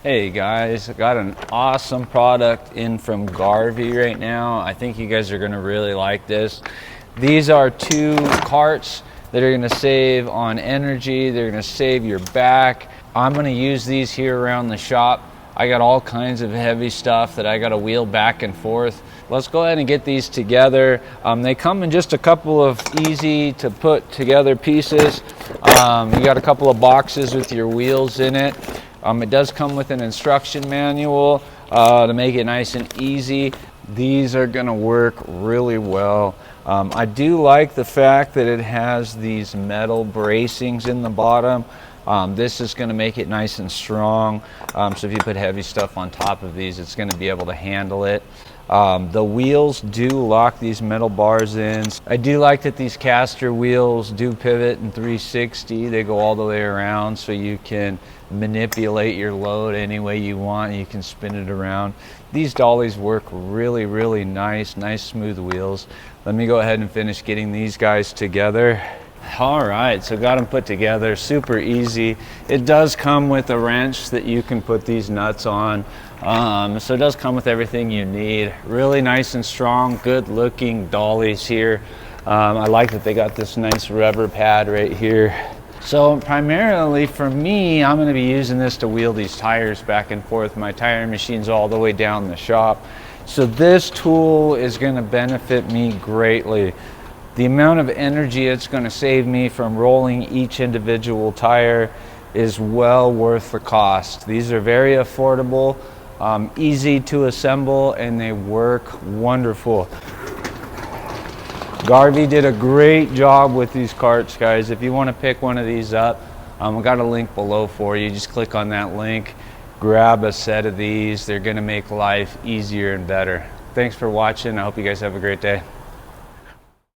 Hey guys, I got an awesome product in from Garvee right now. I think you guys are gonna really like this. These are two carts that are gonna save on energy. They're gonna save your back. I'm gonna use these here around the shop. I got all kinds of heavy stuff that I gotta wheel back and forth. Let's go ahead and get these together. They come in just a couple of easy to put together pieces. You got a couple of boxes with your wheels in it. It does come with an instruction manual to make it nice and easy. These are going to work really well. I do like the fact that it has these metal bracings in the bottom. This is going to make it nice and strong. So if you put heavy stuff on top of these, it's going to be able to handle it. The wheels do lock these metal bars in. I do like that these caster wheels do pivot in 360. They go all the way around, so you can manipulate your load any way you want. You can spin it around. These dollies work really nice smooth wheels. Let me go ahead and finish getting these guys together. All right, so got them put together, super easy. It does come with a wrench that you can put these nuts on. So it does come with everything you need. Really nice and strong, good looking dollies here. I like that they got this nice rubber pad right here. So primarily for me, I'm gonna be using this to wheel these tires back and forth. My tire machine's all the way down the shop. So this tool is gonna benefit me greatly. The amount of energy it's going to save me from rolling each individual tire is well worth the cost. These are very affordable, easy to assemble, and they work wonderful. Garvee did a great job with these carts, guys. If you want to pick one of these up, I've got a link below for you. Just click on that link, grab a set of these. They're going to make life easier and better. Thanks for watching. I hope you guys have a great day.